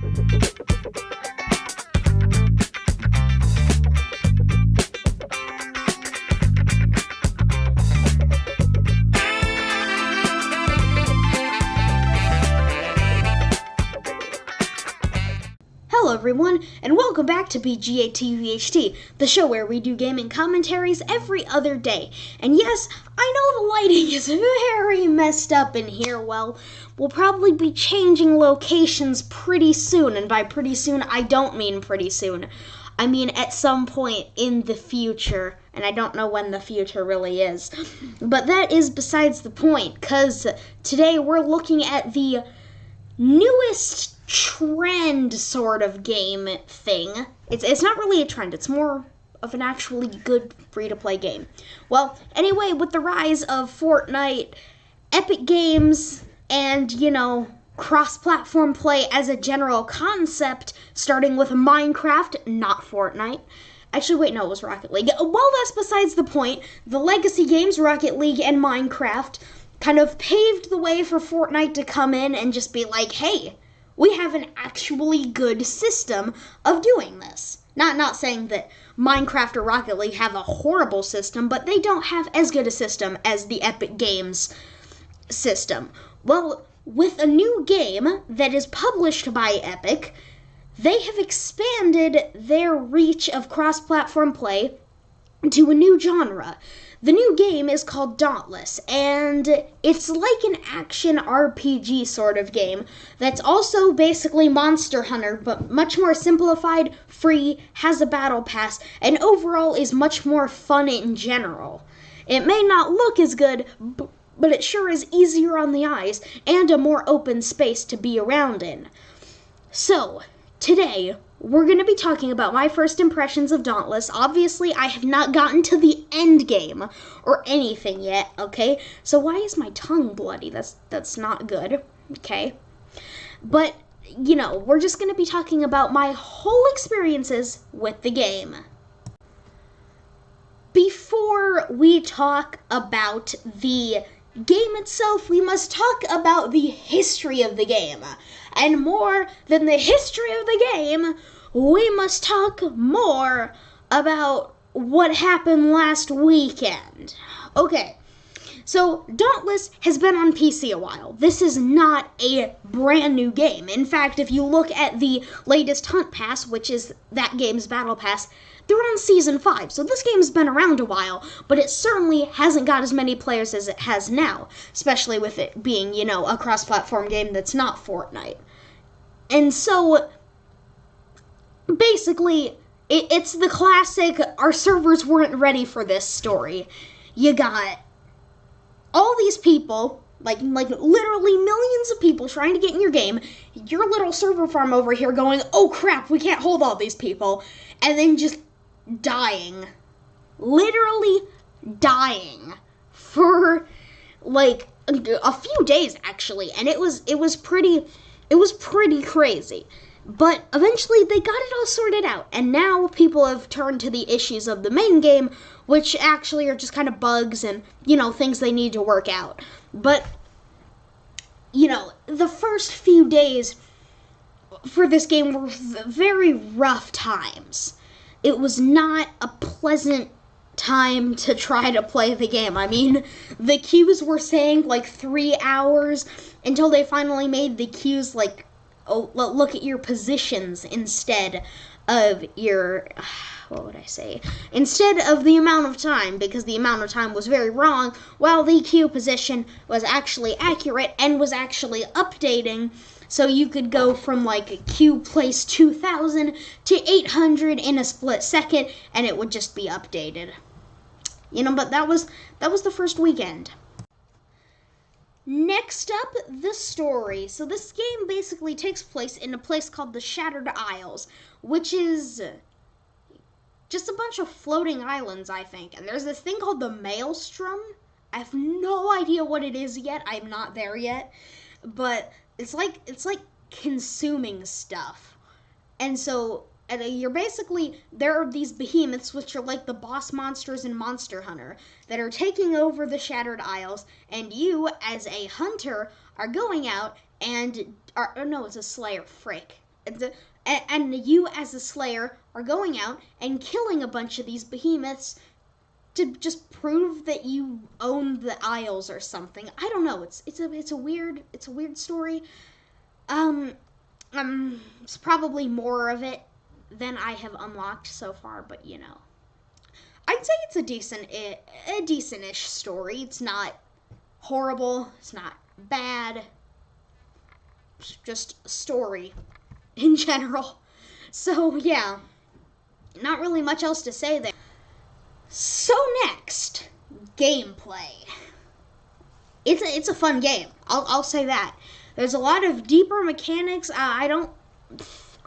Hello everyone, and welcome back to BGA TVHT, the show where we do gaming commentaries every other day. And yes, I know the lighting is very messed up in here. Well, we'll probably be changing locations pretty soon, and by pretty soon, I don't mean pretty soon. I mean at some point in the future, and I don't know when the future really is. But that is besides the point, because today we're looking at the newest trend sort of game thing. It's not really a trend, it's more of an actually good free-to-play game. Well, anyway, with the rise of Fortnite, Epic Games, and, cross-platform play as a general concept, starting with Minecraft, not Fortnite. Actually, wait, no, it was Rocket League. Well, that's besides the point. The legacy games, Rocket League and Minecraft, kind of paved the way for Fortnite to come in and just be like, hey, we have an actually good system of doing this. Not saying that Minecraft or Rocket League have a horrible system, but they don't have as good a system as the Epic Games system. Well, with a new game that is published by Epic, they have expanded their reach of cross-platform play to a new genre. The new game is called Dauntless, and it's like an action RPG sort of game that's also basically Monster Hunter, but much more simplified, free, has a battle pass, and overall is much more fun in general. It may not look as good, but it sure is easier on the eyes, and a more open space to be around in. So, today, we're going to be talking about my first impressions of Dauntless. Obviously, I have not gotten to the end game or anything yet, okay? So why is my tongue bloody? That's not good, okay? But, we're just going to be talking about my whole experiences with the game. Before we talk about the game itself, we must talk about the history of the game. And more than the history of the game, we must talk more about what happened last weekend. Okay, so Dauntless has been on PC a while. This is not a brand new game. In fact, if you look at the latest Hunt Pass, which is that game's Battle Pass, they're on Season 5, so this game's been around a while, but it certainly hasn't got as many players as it has now, especially with it being, a cross-platform game that's not Fortnite. And so, basically, it's the classic, our servers weren't ready for this story. You got all these people, like literally millions of people trying to get in your game, your little server farm over here going, oh crap, we can't hold all these people, and then just dying, literally dying for a few days actually, and it was pretty crazy. But eventually they got it all sorted out, and now people have turned to the issues of the main game, which actually are just kind of bugs and things they need to work out. But the first few days for this game were very rough times. It was not a pleasant time to try to play the game. I mean, the queues were saying 3 hours until they finally made the queues look at your positions instead of your, instead of the amount of time, because the amount of time was very wrong, while the queue position was actually accurate and was actually updating. So you could go from queue place 2,000 to 800 in a split second, and it would just be updated. But that was the first weekend. Next up, the story. So this game basically takes place in a place called the Shattered Isles, which is just a bunch of floating islands, I think. And there's this thing called the Maelstrom. I have no idea what it is yet. I'm not there yet. But it's like consuming stuff. And so you're basically, there are these behemoths, which are like the boss monsters in Monster Hunter, that are taking over the Shattered Isles, and you, as a hunter, are going out and, no, it's a slayer, frick. and you as a slayer are going out and killing a bunch of these behemoths to just prove that you own the Isles or something. I don't know. It's a weird story. It's probably more of it than I have unlocked so far, but you know, I'd say it's a decent-ish story. It's not horrible. It's not bad. It's just a story in general. So yeah, not really much else to say there. So next, gameplay. It's a fun game. I'll say that. There's a lot of deeper mechanics. I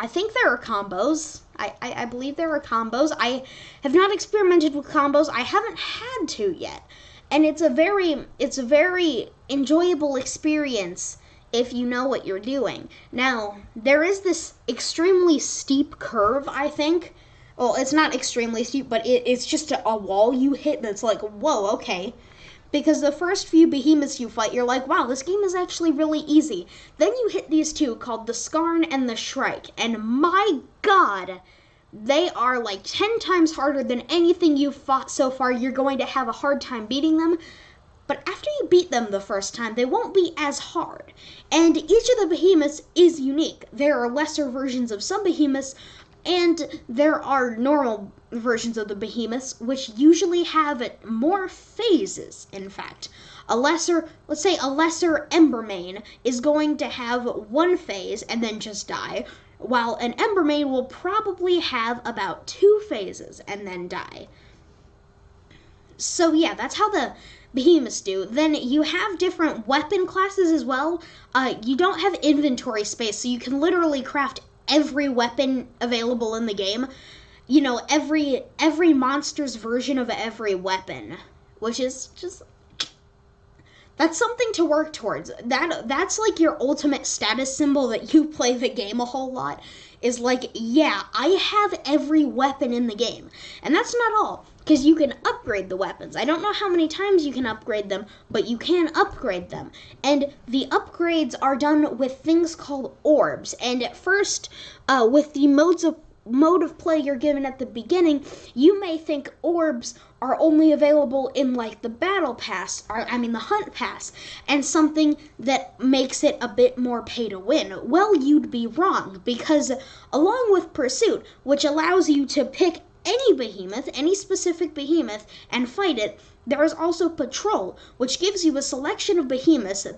think there are combos. I believe there are combos. I have not experimented with combos. I haven't had to yet. And it's a very enjoyable experience if you know what you're doing. Now, there is this extremely steep curve, I think. Well, it's not extremely steep, but it's just a wall you hit that's like, whoa, okay. Because the first few behemoths you fight, you're like, wow, this game is actually really easy. Then you hit these two called the Skarn and the Shrike, and my god, they are like 10 times harder than anything you've fought so far. You're going to have a hard time beating them. But after you beat them the first time, they won't be as hard. And each of the behemoths is unique. There are lesser versions of some behemoths, and there are normal versions of the behemoths, which usually have more phases, in fact. Let's say a lesser Embermane is going to have one phase and then just die, while an Embermane will probably have about 2 phases and then die. So yeah, that's how the behemoths do. Then you have different weapon classes as well. You don't have inventory space, so you can literally craft every weapon available in the game. You know, every monster's version of every weapon, which is just, that's something to work towards. That's like your ultimate status symbol that you play the game a whole lot, is like, yeah, I have every weapon in the game. And that's not all, because you can upgrade the weapons. I don't know how many times you can upgrade them, but you can upgrade them. And the upgrades are done with things called orbs. And at first, with the mode of play you're given at the beginning, you may think orbs are only available in like the battle pass, the hunt pass, and something that makes it a bit more pay to win. Well, you'd be wrong, because along with pursuit, which allows you to pick any behemoth, any specific behemoth, and fight it, there is also patrol, which gives you a selection of behemoths that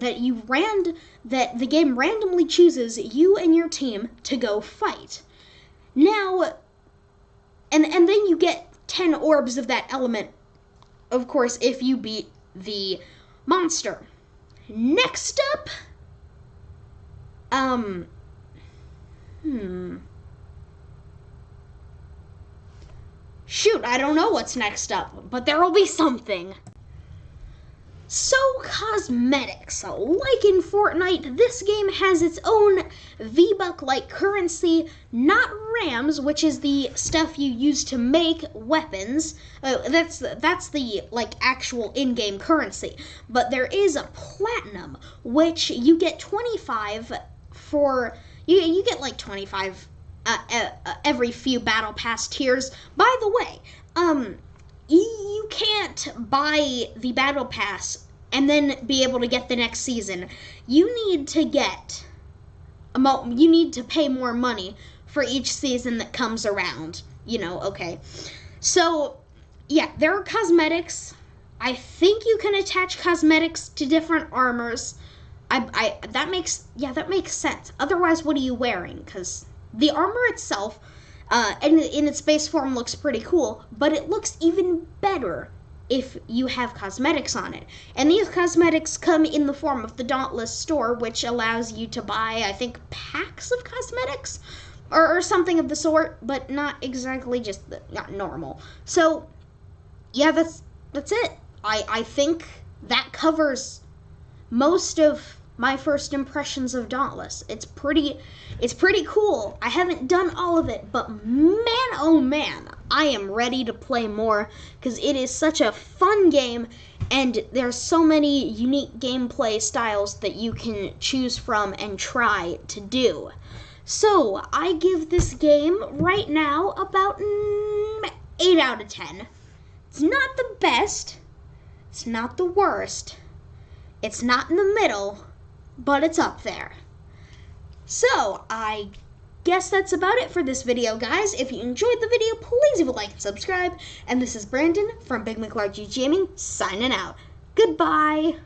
the game randomly chooses you and your team to go fight. Now, and then you get 10 orbs of that element, of course, if you beat the monster. Next up, shoot, I don't know what's next up, but there'll be something. So, cosmetics. Like in Fortnite, this game has its own V-Buck-like currency, not rams, which is the stuff you use to make weapons. That's the, actual in-game currency. But there is a platinum, which you get 25 for... You get, 25 every few Battle Pass tiers. By the way, you can't buy the Battle Pass and then be able to get the next season. You need to pay more money for each season that comes around. Okay. So, yeah, there are cosmetics. I think you can attach cosmetics to different armors. That makes sense. Otherwise, what are you wearing? Because the armor itself, in its base form, looks pretty cool, but it looks even better if you have cosmetics on it. And these cosmetics come in the form of the Dauntless store, which allows you to buy, I think, packs of cosmetics, or something of the sort, but not exactly just not normal. So, yeah, that's it. I think that covers most of my first impressions of Dauntless. It's pretty cool. I haven't done all of it, but man, oh man, I am ready to play more, because it is such a fun game, and there's so many unique gameplay styles that you can choose from and try to do. So, I give this game right now about 8 out of 10. It's not the best, it's not the worst, it's not in the middle, but it's up there. So, I guess that's about it for this video, guys. If you enjoyed the video, please leave a like and subscribe. And this is Brandon from Big McLargy Gaming, signing out. Goodbye.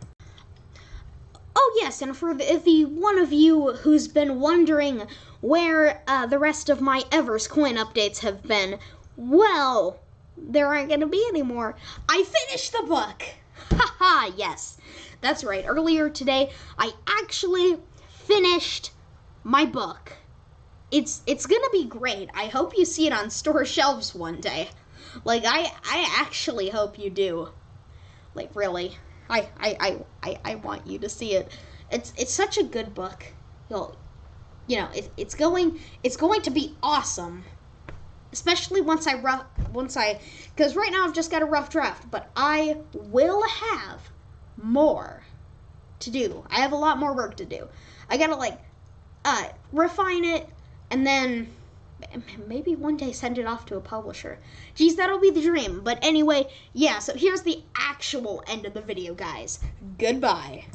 Oh yes, and for the one of you who's been wondering where the rest of my Evers coin updates have been, well, there aren't going to be any more. I finished the book! Haha, yes. That's right, earlier today, I actually finished my book. It's gonna be great. I hope you see it on store shelves one day. Like, I actually hope you do. Like, really. I want you to see it. It's such a good book. It's going to be awesome. Especially once because right now I've just got a rough draft, but I will have more to do. I have a lot more work to do. I gotta refine it, and then maybe one day send it off to a publisher. Geez, that'll be the dream. But anyway, yeah, so here's the actual end of the video, guys. Goodbye.